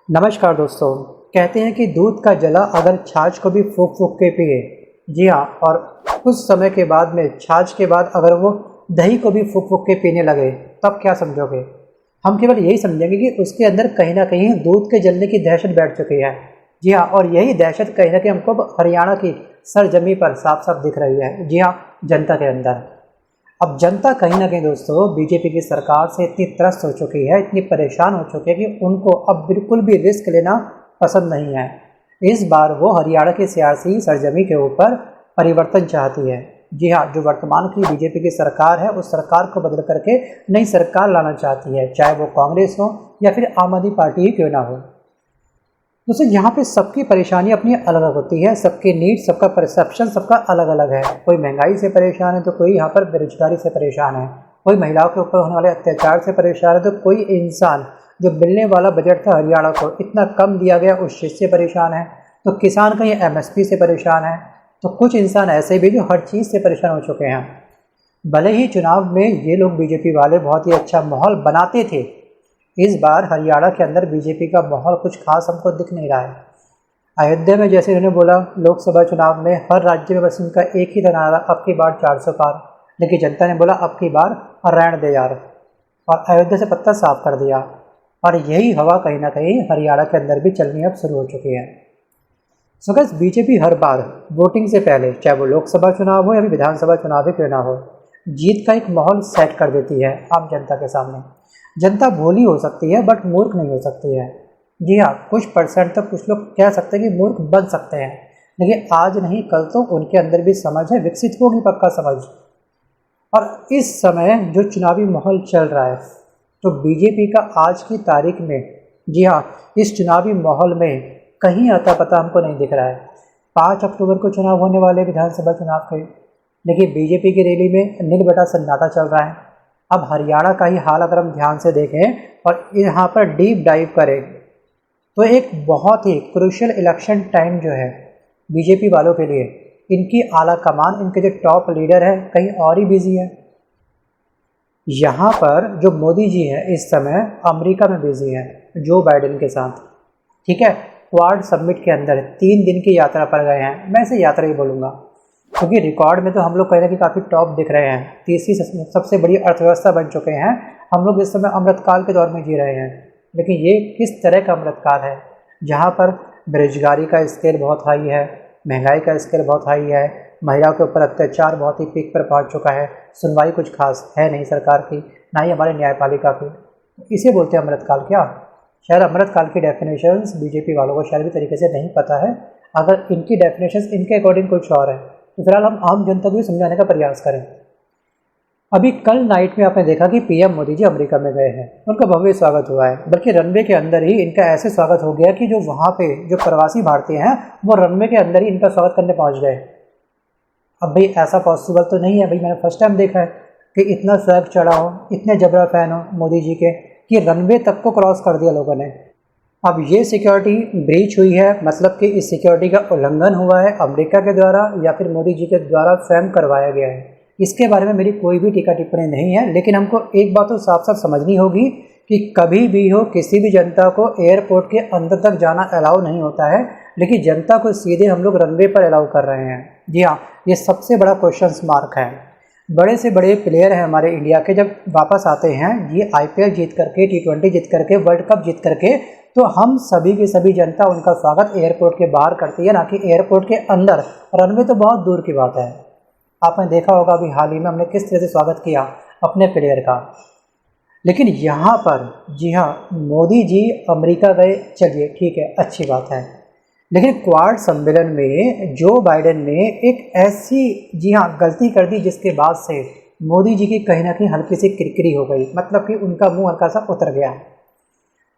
नमस्कार दोस्तों। कहते हैं कि दूध का जला अगर छाछ को भी फूंक फूंक के पिए। जी हाँ, और कुछ समय के बाद में छाछ के बाद अगर वो दही को भी फूंक फूंक के पीने लगे तब क्या समझोगे? हम केवल यही समझेंगे कि उसके अंदर कहीं ना कहीं दूध के जलने की दहशत बैठ चुकी है। जी हाँ, और यही दहशत कहीं ना कहीं हमको हरियाणा की सरजमी पर साफ साफ दिख रही है। जी हाँ, जनता के अंदर। अब जनता कहीं ना कहीं दोस्तों बीजेपी की सरकार से इतनी त्रस्त हो चुकी है, इतनी परेशान हो चुकी है कि उनको अब बिल्कुल भी रिस्क लेना पसंद नहीं है। इस बार वो हरियाणा की सियासी सरजमी के ऊपर परिवर्तन चाहती है। जी हाँ, जो वर्तमान की बीजेपी की सरकार है उस सरकार को बदल करके नई सरकार लाना चाहती है, चाहे वो कांग्रेस हो या फिर आम आदमी पार्टी ही क्यों ना हो। दोस्तों यहाँ पे सबकी परेशानी अपनी अलग अलग होती है, सबके नीड, सबका परसेप्शन सबका अलग अलग है। कोई महंगाई से परेशान है तो कोई यहाँ पर बेरोजगारी से परेशान है, कोई महिलाओं के ऊपर होने वाले अत्याचार से परेशान है, तो कोई इंसान जो मिलने वाला बजट था हरियाणा को इतना कम दिया गया उस चीज़ से परेशान है, तो किसान कहीं MSP से परेशान है, तो कुछ इंसान ऐसे भी जो हर चीज़ से परेशान हो चुके हैं। भले ही चुनाव में ये लोग बीजेपी वाले बहुत ही अच्छा माहौल बनाते थे, इस बार हरियाणा के अंदर बीजेपी का माहौल कुछ खास हमको दिख नहीं रहा है। अयोध्या में जैसे उन्होंने बोला लोकसभा चुनाव में हर राज्य में बस उनका एक ही था नारा, अब की बार 400 पार, लेकिन जनता ने बोला अब की बार रहने दे यार, और अयोध्या से पत्ता साफ कर दिया। और यही हवा कहीं ना कहीं हरियाणा के अंदर भी चलनी अब शुरू हो चुकी है। सो गाइस, बीजेपी हर बार वोटिंग से पहले, चाहे वो लोकसभा चुनाव हो या फिर विधानसभा चुनाव ही क्यों ना हो, जीत का एक माहौल सेट कर देती है आम जनता के सामने। जनता भोली हो सकती है बट मूर्ख नहीं हो सकती है। जी हाँ, कुछ परसेंट तक कुछ लोग कह सकते हैं कि मूर्ख बन सकते हैं, लेकिन आज नहीं कल तो उनके अंदर भी समझ है, विकसित होगी पक्का समझ। और इस समय जो चुनावी माहौल चल रहा है तो बीजेपी का आज की तारीख में, जी हाँ, इस चुनावी माहौल में कहीं अता पता हमको नहीं दिख रहा है। 5 अक्टूबर को चुनाव होने वाले विधानसभा चुनाव के, लेकिन बीजेपी की रैली में नील बटा सन्नाटा चल रहा है। अब हरियाणा का ही हाल अगर हम ध्यान से देखें और यहाँ पर डीप डाइव करें तो एक बहुत ही क्रूशियल इलेक्शन टाइम जो है बीजेपी वालों के लिए, इनकी आला कमान, इनके जो टॉप लीडर है कहीं और ही बिजी है। यहाँ पर जो मोदी जी हैं इस समय अमेरिका में बिजी हैं जो बाइडेन के साथ, ठीक है, क्वाड समिट के अंदर 3 दिन की यात्रा पर गए हैं। मैं इसे यात्रा ही बोलूँगा क्योंकि रिकॉर्ड में तो हम लोग कहीं ना कहीं काफ़ी टॉप दिख रहे हैं, तीसरी सबसे बड़ी अर्थव्यवस्था बन चुके हैं हम लोग। इस समय अमृतकाल के दौर में जी रहे हैं, लेकिन ये किस तरह का अमृतकाल है जहाँ पर बेरोजगारी का स्केल बहुत हाई है, महंगाई का स्केल बहुत हाई है, महिलाओं के ऊपर अत्याचार बहुत ही पीक पर पहुँच चुका है, सुनवाई कुछ खास है नहीं सरकार की, ना ही हमारे न्यायपालिका की। इसे बोलते हैं अमृतकाल क्या? शायद अमृतकाल की डेफिनेशंस बीजेपी वालों को शायद भी तरीके से नहीं पता है। अगर इनकी डेफिनेशंस इनके अकॉर्डिंग कुछ और है तो फिलहाल हम आम जनता को भी समझाने का प्रयास करें। अभी कल नाइट में आपने देखा कि PM मोदी जी अमेरिका में गए हैं, उनका भव्य स्वागत हुआ है, बल्कि रनवे के अंदर ही इनका ऐसे स्वागत हो गया कि जो वहाँ पे जो प्रवासी भारतीय हैं वो रनवे के अंदर ही इनका स्वागत करने पहुँच गए। अब भाई ऐसा पॉसिबल तो नहीं है, भाई मैंने फर्स्ट टाइम देखा है कि इतना स्वैग चढ़ा हो, इतने जबरा फैन हो मोदी जी के कि रनवे तक को क्रॉस कर दिया लोगों ने। अब ये सिक्योरिटी ब्रीच हुई है, मतलब कि इस सिक्योरिटी का उल्लंघन हुआ है अमेरिका के द्वारा या फिर मोदी जी के द्वारा स्वयं करवाया गया है। इसके बारे में मेरी कोई भी टीका टिप्पणी नहीं है, लेकिन हमको एक बात तो साफ साफ समझनी होगी कि कभी भी हो किसी भी जनता को एयरपोर्ट के अंदर तक जाना अलाउ नहीं होता है, लेकिन जनता को सीधे हम लोग रनवे पर अलाउ कर रहे हैं। जी हाँ, ये सबसे बड़ा क्वेश्चन मार्क है। बड़े से बड़े प्लेयर हैं हमारे इंडिया के, जब वापस आते हैं ये IPL जीत करके, T20 जीत करके, वर्ल्ड कप जीत करके, तो हम सभी की सभी जनता उनका स्वागत एयरपोर्ट के बाहर करती है, ना कि एयरपोर्ट के अंदर। रनवे तो बहुत दूर की बात है। आपने देखा होगा अभी हाल ही में हमने किस तरह से स्वागत किया अपने प्लेयर का। लेकिन यहाँ पर, जी हाँ, मोदी जी अमेरिका गए, चलिए ठीक है, अच्छी बात है, लेकिन क्वाड सम्मेलन में जो बाइडेन ने एक ऐसी, जी हाँ, गलती कर दी जिसके बाद से मोदी जी की कहीं ना कहीं हल्की सी किरकिरी हो गई, मतलब कि उनका मुंह हल्का सा उतर गया।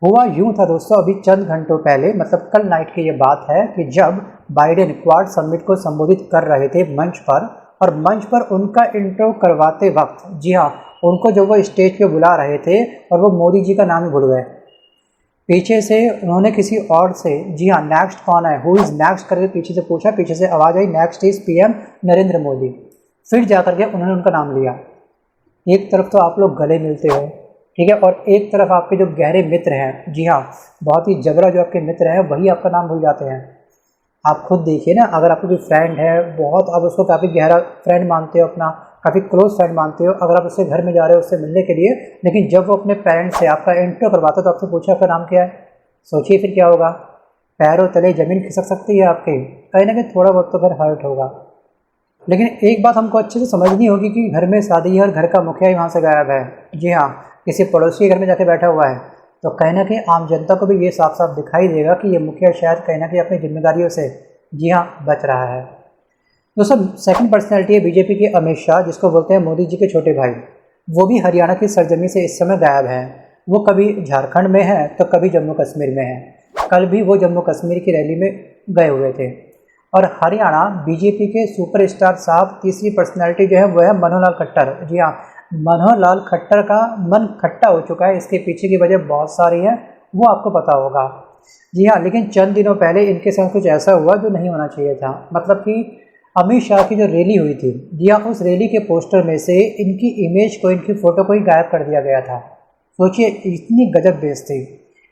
हुआ यूं था दोस्तों, अभी चंद घंटों पहले, मतलब कल नाइट की ये बात है कि जब बाइडेन क्वाड समिट को संबोधित कर रहे थे मंच पर, और मंच पर उनका इंट्रो करवाते वक्त, जी हाँ, उनको जब वो स्टेज पे बुला रहे थे और वो मोदी जी का नाम ही भूल गए, पीछे से उन्होंने किसी और से, जी हाँ, नेक्स्ट कौन है, हु इज़ नेक्स्ट करके पीछे से पूछा, पीछे से आवाज़ आई next is PM Narendra Modi. फिर जाकर के उन्होंने उनका नाम लिया। एक तरफ तो आप लोग गले मिलते हो, ठीक है। और एक तरफ आपके जो गहरे मित्र हैं, जी हाँ, बहुत ही जबरा जो आपके मित्र हैं, वही आपका नाम भूल जाते हैं। आप खुद देखिए ना, अगर आपको कोई फ्रेंड है बहुत, आप उसको काफ़ी गहरा फ्रेंड मानते हो, अपना काफ़ी क्लोज फ्रेंड मानते हो, अगर आप उससे घर में जा रहे हो उससे मिलने के लिए, लेकिन जब वो अपने पेरेंट्स से आपका इंट्रो करवाता है तो आपसे पूछा आपका नाम क्या है, सोचिए फिर क्या होगा। पैरों तले ज़मीन खिसक सकती है आपके, कहीं ना कहीं थोड़ा बहुत तो फिर हर्ट होगा। लेकिन एक बात हमको अच्छे से समझनी होगी कि घर में शादी है और घर का मुखिया ही वहाँ से गायब है। जी हाँ, किसी पड़ोसी के घर में जाके बैठा हुआ है, तो कहीं ना कहीं आम जनता को भी ये साफ साफ दिखाई देगा कि ये मुखिया शायद कहीं ना कहीं अपनी जिम्मेदारियों से, जी हाँ, बच रहा है। दोस्तों, सेकंड पर्सनैलिटी है बीजेपी के अमित शाह, जिसको बोलते हैं मोदी जी के छोटे भाई। वो भी हरियाणा की सरजमी से इस समय गायब हैं। वो कभी झारखंड में है तो कभी जम्मू कश्मीर में है। कल भी वो जम्मू कश्मीर की रैली में गए हुए थे। और हरियाणा बीजेपी के सुपरस्टार साहब, तीसरी पर्सनैलिटी जो है वो है मनोहर लाल खट्टर। जी हाँ, मनोहर लाल खट्टर का मन खट्टा हो चुका है। इसके पीछे की वजह बहुत सारी है, वो आपको पता होगा। जी हाँ, लेकिन चंद दिनों पहले इनके साथ कुछ ऐसा हुआ जो नहीं होना चाहिए था। मतलब कि अमित शाह की जो रैली हुई थी, जी हाँ, उस रैली के पोस्टर में से इनकी इमेज को, इनकी फ़ोटो को ही गायब कर दिया गया था। सोचिए, इतनी गजब बेइज्जती।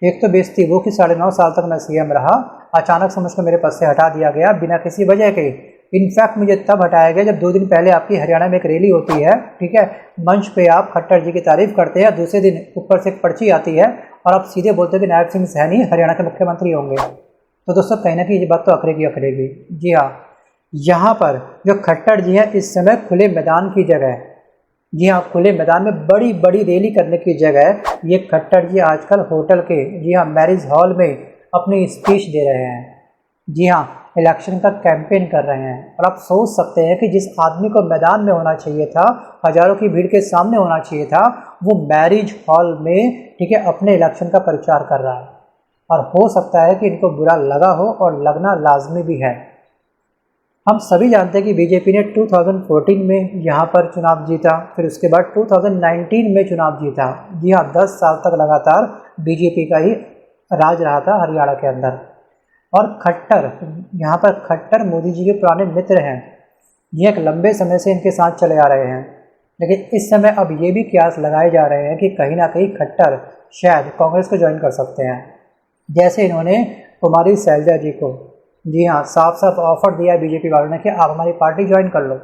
एक तो बेइज्जती वो कि 9.5 साल तक मैं सीएम रहा, अचानक से मुझको मेरे पद से हटा दिया गया बिना किसी वजह के। इनफैक्ट मुझे तब हटाया गया जब 2 दिन पहले आपकी हरियाणा में एक रैली होती है, ठीक है, मंच पे आप खट्टर जी की तारीफ करते हैं, दूसरे दिन ऊपर से एक पर्ची आती है और आप सीधे बोलते हैं कि नायब सिंह सैनी हरियाणा के मुख्यमंत्री होंगे। तो दोस्तों, कहीं ना कहीं ये बात तो अखरेगी अखरेगी। जी हाँ, यहाँ पर जो खट्टर जी हैं इस समय खुले मैदान की जगह, जी हाँ, खुले मैदान में बड़ी बड़ी रैली करने की जगह ये खट्टर जी आजकल होटल के, जी हाँ, मैरिज हॉल में अपनी स्पीच दे रहे हैं। जी हाँ, इलेक्शन का कैंपेन कर रहे हैं। और आप सोच सकते हैं कि जिस आदमी को मैदान में होना चाहिए था, हजारों की भीड़ के सामने होना चाहिए था, वो मैरिज हॉल में, ठीक है, अपने इलेक्शन का प्रचार कर रहा है। और हो सकता है कि इनको बुरा लगा हो, और लगना लाजमी भी है। हम सभी जानते हैं कि बीजेपी ने 2014 में यहाँ पर चुनाव जीता, फिर उसके बाद 2019 में चुनाव जीता। जी हाँ, 10 साल तक लगातार बीजेपी का ही राज रहा था हरियाणा के अंदर। और खट्टर, यहाँ पर खट्टर मोदी जी के पुराने मित्र हैं। ये एक लंबे समय से इनके साथ चले आ रहे हैं। लेकिन इस समय अब ये भी कयास लगाए जा रहे हैं कि कहीं ना कहीं खट्टर शायद कांग्रेस को ज्वाइन कर सकते हैं। जैसे इन्होंने कुमारी शैलजा जी को, जी हाँ, साफ साफ ऑफर दिया बीजेपी वालों ने कि आप हमारी पार्टी ज्वाइन कर लो।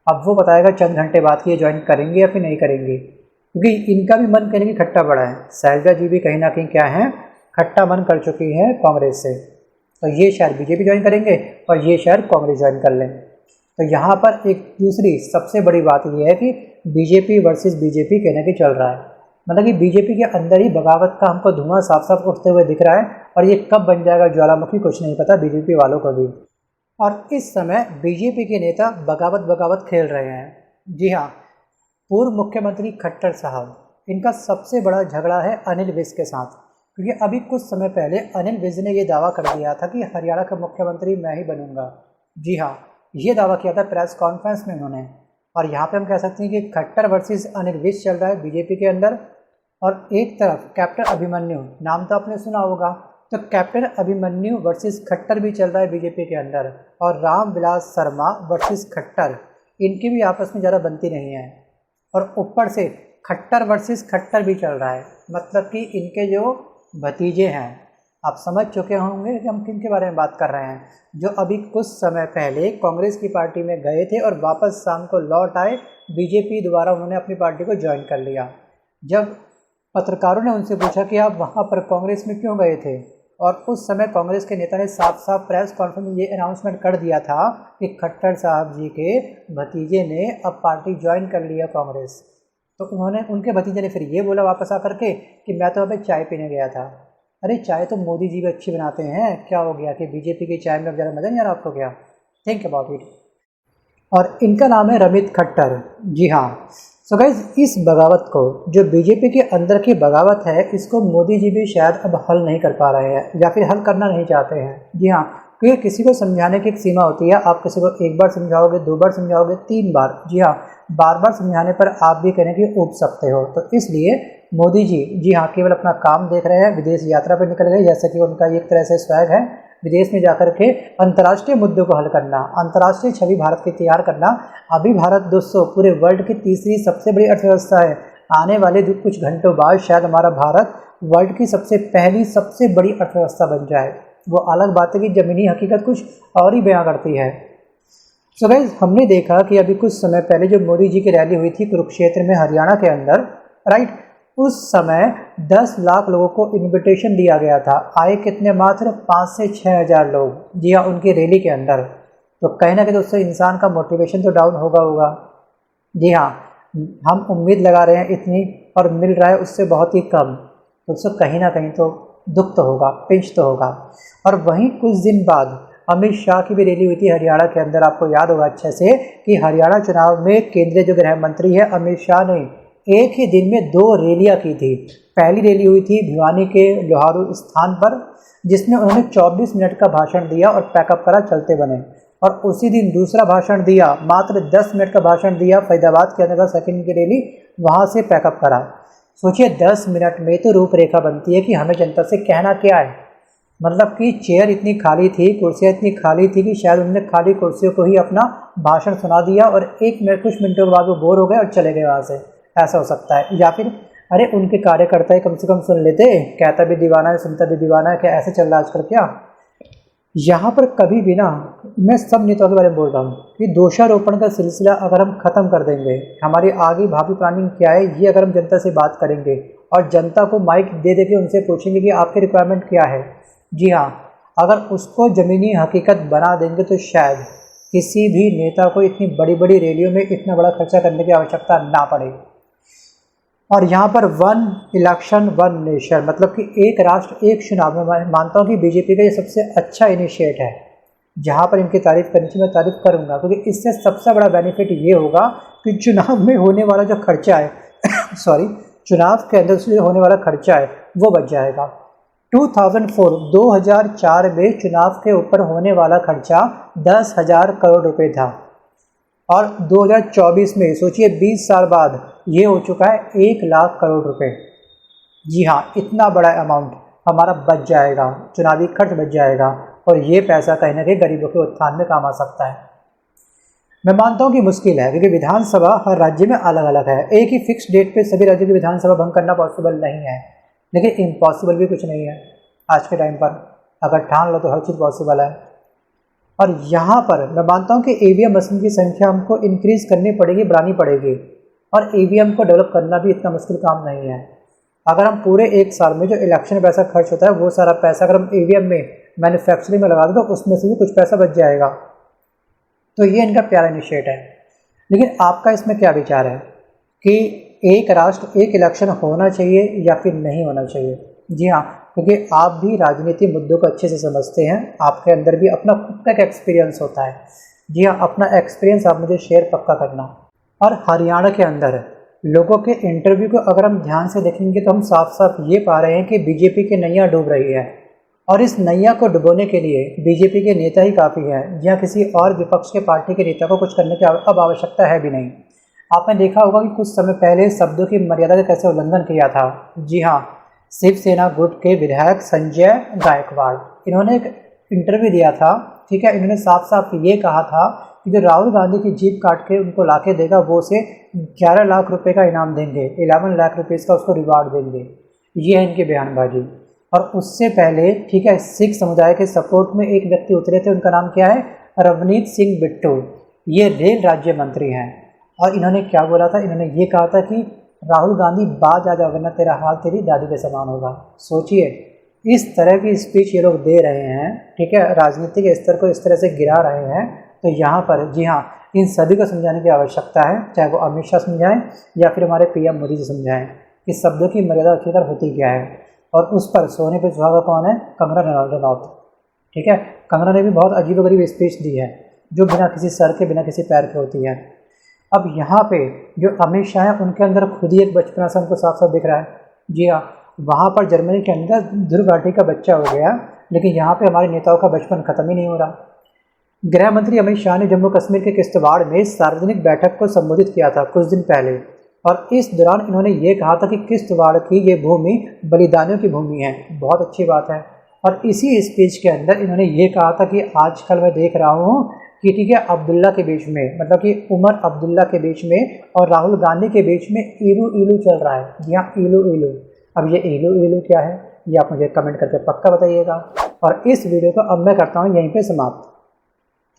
अब वो बताएगा चंद घंटे बाद कि ये ज्वाइन करेंगे या फिर नहीं करेंगे, क्योंकि इनका भी मन कहीं खट्टा पड़ा है। शैलजा जी भी कहीं ना कहीं क्या है, खट्टा मन कर चुकी है कांग्रेस से। तो ये शायद बीजेपी ज्वाइन करेंगे और ये शायद कांग्रेस ज्वाइन कर लें। तो यहाँ पर एक दूसरी सबसे बड़ी बात ये है कि बीजेपी वर्सेस बीजेपी कहने की चल रहा है। मतलब कि बीजेपी के अंदर ही बगावत का हमको धुआं साफ साफ उठते हुए दिख रहा है, और ये कब बन जाएगा ज्वालामुखी कुछ नहीं पता बीजेपी वालों को भी। और इस समय बीजेपी के नेता बगावत बगावत खेल रहे हैं। जी हाँ, पूर्व मुख्यमंत्री खट्टर साहब, इनका सबसे बड़ा झगड़ा है अनिल विज के साथ। क्योंकि अभी कुछ समय पहले अनिल विज ने ये दावा कर दिया था कि हरियाणा का मुख्यमंत्री मैं ही बनूंगा। जी हाँ, ये दावा किया था प्रेस कॉन्फ्रेंस में उन्होंने। और यहाँ पे हम कह सकते हैं कि खट्टर वर्सेस अनिल विज चल रहा है बीजेपी के अंदर। और एक तरफ कैप्टन अभिमन्यु, नाम तो आपने सुना होगा, तो कैप्टन अभिमन्यु वर्सेस खट्टर भी चल रहा है बीजेपी के अंदर। और रामविलास शर्मा वर्सेस खट्टर, इनकी भी आपस में ज़्यादा बनती नहीं है। और ऊपर से खट्टर वर्सेस खट्टर भी चल रहा है। मतलब कि इनके जो भतीजे हैं, आप समझ चुके होंगे कि हम किन के बारे में बात कर रहे हैं, जो अभी कुछ समय पहले कांग्रेस की पार्टी में गए थे और वापस शाम को लौट आए बीजेपी, दोबारा उन्होंने अपनी पार्टी को ज्वाइन कर लिया। जब पत्रकारों ने उनसे पूछा कि आप वहाँ पर कांग्रेस में क्यों गए थे, और उस समय कांग्रेस के नेता ने साफ साफ प्रेस कॉन्फ्रेंस में ये अनाउंसमेंट कर दिया था कि खट्टर साहब जी के भतीजे ने अब पार्टी ज्वाइन कर लिया कांग्रेस। तो उन्होंने, उनके भतीजे ने फिर ये बोला वापस आकर के कि मैं तो अभी चाय पीने गया था। अरे चाय तो मोदी जी भी अच्छी बनाते हैं, क्या हो गया कि बीजेपी की चाय में अब ज़्यादा मज़ा नहीं आ रहा आपको क्या? Think about it. और इनका नाम है रमित खट्टर। जी हाँ, सो गाइस, इस बगावत को, जो बीजेपी के अंदर की बगावत है, इसको मोदी जी भी शायद अब हल नहीं कर पा रहे हैं, या फिर हल करना नहीं चाहते हैं। जी हाँ, क्योंकि किसी को समझाने की एक सीमा होती है। आप किसी को एक बार समझाओगे, 2 बार समझाओगे, 3 बार, जी हाँ, बार बार समझाने पर आप भी कहने की ऊब सकते हो। तो इसलिए मोदी जी, जी हाँ, केवल अपना काम देख रहे हैं, विदेश यात्रा पर निकल गए, जैसे कि उनका एक तरह से स्वैग है, विदेश में जाकर के अंतर्राष्ट्रीय मुद्दों को हल करना, अंतर्राष्ट्रीय छवि भारत की तैयार करना। अभी भारत दोस्तों पूरे वर्ल्ड की तीसरी सबसे बड़ी अर्थव्यवस्था है। आने वाले कुछ घंटों बाद शायद हमारा भारत वर्ल्ड की सबसे बड़ी अर्थव्यवस्था बन जाए। वो अलग बात है कि ज़मीनी हकीकत कुछ और ही बयां करती है। सो गाइस, हमने देखा कि अभी कुछ समय पहले जो मोदी जी की रैली हुई थी कुरुक्षेत्र में हरियाणा के अंदर, राइट, उस समय 10 लाख लोगों को इनविटेशन दिया गया था। आए कितने? मात्र 5 से 6 हज़ार लोग, जी हाँ, उनकी रैली के अंदर। तो कहीं ना कहीं तो उससे इंसान का मोटिवेशन तो डाउन होगा। जी हाँ, हम उम्मीद लगा रहे हैं इतनी और मिल रहा है उससे बहुत ही कम, तो उससे कहीं ना कहीं तो दुख तो होगा, पिंच तो होगा। और वहीं कुछ दिन बाद अमित शाह की भी रैली हुई थी हरियाणा के अंदर। आपको याद होगा अच्छे से कि हरियाणा चुनाव में केंद्रीय जो गृह मंत्री है अमित शाह ने एक ही दिन में 2 रैलियां की थी। पहली रैली हुई थी भिवानी के लोहारू स्थान पर, जिसमें उन्होंने 24 मिनट का भाषण दिया और पैकअप करा, चलते बने। और उसी दिन दूसरा भाषण दिया, मात्र 10 मिनट का भाषण दिया फरीदाबाद के अंदर, सेकंड की रैली, वहाँ से पैकअप करा। सोचिए 10 मिनट में तो रूपरेखा बनती है कि हमें जनता से कहना क्या है। मतलब कि चेयर इतनी खाली थी, कुर्सियाँ इतनी खाली थी कि शायद उन्होंने खाली कुर्सियों को ही अपना भाषण सुना दिया और कुछ मिनटों के बाद वो बोर हो गए और चले गए वहाँ से। ऐसा हो सकता है। या फिर अरे उनके कार्यकर्ता ही कम से कम सुन लेते, कहता भी दीवाना है सुनता भी दीवाना है, क्या ऐसे चल रहा है आजकल क्या? यहाँ पर कभी भी ना, मैं सब नेताओं के बारे में बोल रहा हूँ कि दोषारोपण का सिलसिला अगर हम ख़त्म कर देंगे, हमारी आगे भावी प्लानिंग क्या है ये अगर हम जनता से बात करेंगे और जनता को माइक दे दे के उनसे पूछेंगे कि आपकी रिक्वायरमेंट क्या है, जी हाँ, अगर उसको ज़मीनी हकीकत बना देंगे तो शायद किसी भी नेता को इतनी बड़ी बड़ी रैलियों में इतना बड़ा खर्चा करने की आवश्यकता ना पड़े। और यहाँ पर 1 इलेक्शन 1 नेशन, मतलब कि एक राष्ट्र एक चुनाव में, मैं मानता हूँ कि बीजेपी का ये सबसे अच्छा इनिशिएट है। जहाँ पर इनकी तारीफ़ करनी चाहिए मैं तारीफ़ करूँगा, क्योंकि इससे सबसे बड़ा बेनिफिट ये होगा कि चुनाव में होने वाला जो खर्चा है सॉरी, चुनाव के अंदर से जो होने वाला खर्चा है वो बच जाएगा। 2004 में चुनाव के ऊपर होने वाला खर्चा 10,000 करोड़ रुपए था और 2024 में सोचिए 20 साल बाद ये हो चुका है 1 लाख करोड़ रुपए। जी हाँ, इतना बड़ा अमाउंट हमारा बच जाएगा, चुनावी खर्च बच जाएगा और ये पैसा कहीं ना कहीं गरीबों के उत्थान में काम आ सकता है। मैं मानता हूँ कि मुश्किल है, क्योंकि विधानसभा हर राज्य में अलग अलग है। एक ही फिक्स डेट पे सभी राज्यों की विधानसभा भंग करना पॉसिबल नहीं है, लेकिन इम्पॉसिबल भी कुछ नहीं है। आज के टाइम पर अगर ठान लो तो हर चीज़ पॉसिबल है। और यहाँ पर मैं मानता हूँ कि ईवीएम मशीन की संख्या हमको इंक्रीज़ करनी पड़ेगी, बढ़ानी पड़ेगी। और ईवीएम को डेवलप करना भी इतना मुश्किल काम नहीं है। अगर हम पूरे 1 साल में जो इलेक्शन में पैसा खर्च होता है वो सारा पैसा अगर हम ईवीएम में मैन्युफैक्चरिंग में लगा दें तो उसमें से भी कुछ पैसा बच जाएगा। तो ये इनका प्यारा इनिशिएट है। लेकिन आपका इसमें क्या विचार है कि एक राष्ट्र एक इलेक्शन होना चाहिए या फिर नहीं होना चाहिए? जी हाँ, क्योंकि आप भी राजनीति मुद्दों को अच्छे से समझते हैं, आपके अंदर भी अपना खुद का एक्सपीरियंस होता है। जी हाँ, अपना एक्सपीरियंस आप मुझे शेयर पक्का करना। और हरियाणा के अंदर लोगों के इंटरव्यू को अगर हम ध्यान से देखेंगे तो हम साफ साफ ये पा रहे हैं कि बीजेपी की नैया डूब रही है और इस नैया को डुबोने के लिए बीजेपी के नेता ही काफ़ी हैं। जहाँ किसी और विपक्ष के पार्टी के नेता को कुछ करने की अब आवश्यकता है भी नहीं। आपने देखा होगा कि कुछ समय पहले शब्दों की मर्यादा का कैसे उल्लंघन किया था। जी हाँ, शिवसेना गुट के विधायक संजय गायकवाड़, इन्होंने एक इंटरव्यू दिया था, ठीक है। इन्होंने साफ साफ ये कहा था कि जो राहुल गांधी की जीप काट के उनको लाके देगा वो उसे 11 लाख रुपए का इनाम देंगे, 11 लाख रुपीज़ का उसको रिवार्ड देंगे। ये है इनकी बयानबाजी। और उससे पहले, ठीक है, सिख समुदाय के सपोर्ट में एक व्यक्ति उतरे थे, उनका नाम क्या है? रवनीत सिंह बिट्टू। ये रेल राज्य मंत्री हैं और इन्होंने क्या बोला था? इन्होंने ये कहा था कि राहुल गांधी बाज आ जाओ वरना तेरा हाल तेरी दादी के समान होगा। सोचिए, इस तरह की स्पीच ये लोग दे रहे हैं, ठीक है, राजनीति के स्तर को इस तरह से गिरा रहे हैं। तो यहाँ पर जी हाँ, इन सभी को समझाने की आवश्यकता है, चाहे वो अमित शाह समझाएं या फिर हमारे पीएम मोदी जी समझाएं कि शब्दों की मर्यादा आखिरकार होती क्या है। और उस पर सोने पे सुहागा कौन है? कंगना रनौत, ठीक है। कंगना ने भी बहुत अजीबोगरीब स्पीच दी है जो बिना किसी सर के बिना किसी पैर के होती है। अब यहाँ पे जो अमित शाह है उनके अंदर खुद ही एक बचपना सा हमको साफ साफ दिख रहा है। जी हाँ, वहाँ पर जर्मनी के अंदर ध्रुव राठी का बच्चा हो गया, लेकिन यहाँ पे हमारे नेताओं का बचपन खत्म ही नहीं हो रहा। गृह मंत्री अमित शाह ने जम्मू कश्मीर के किश्तवाड़ में सार्वजनिक बैठक को संबोधित किया था कुछ दिन पहले, और इस दौरान इन्होंने ये कहा था कि किश्तवाड़ की ये भूमि बलिदानियों की भूमि है। बहुत अच्छी बात है। और इसी स्पीच के अंदर इन्होंने ये कहा था कि आजकल मैं देख रहा हूँ कि ठीक है अब्दुल्ला के बीच में, मतलब कि उमर अब्दुल्ला के बीच में और राहुल गांधी के बीच में ईलू ईलू चल रहा है। जी हाँ, ईलू ईलू। अब ये ईलू ईलू क्या है, ये आप मुझे कमेंट करके पक्का बताइएगा। और इस वीडियो को अब मैं करता हूँ यहीं पे समाप्त,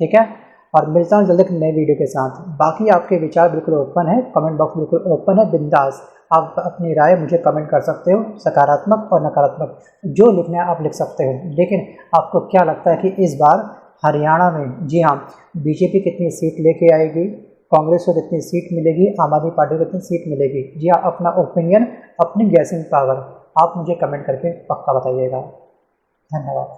ठीक है। और मिलता हूँ जल्दी एक नए वीडियो के साथ। बाकी आपके विचार बिल्कुल ओपन है, कमेंट बॉक्स बिल्कुल ओपन है, बिंदास आप अपनी राय मुझे कमेंट कर सकते हो, सकारात्मक और नकारात्मक जो लिखना है आप लिख सकते हो। लेकिन आपको क्या लगता है कि इस बार हरियाणा में, जी हाँ, बीजेपी कितनी सीट लेके आएगी, कांग्रेस को कितनी सीट मिलेगी, आम आदमी पार्टी को कितनी सीट मिलेगी? जी हाँ, अपना ओपिनियन, अपनी गैसिंग पावर आप मुझे कमेंट करके पक्का बताइएगा। धन्यवाद।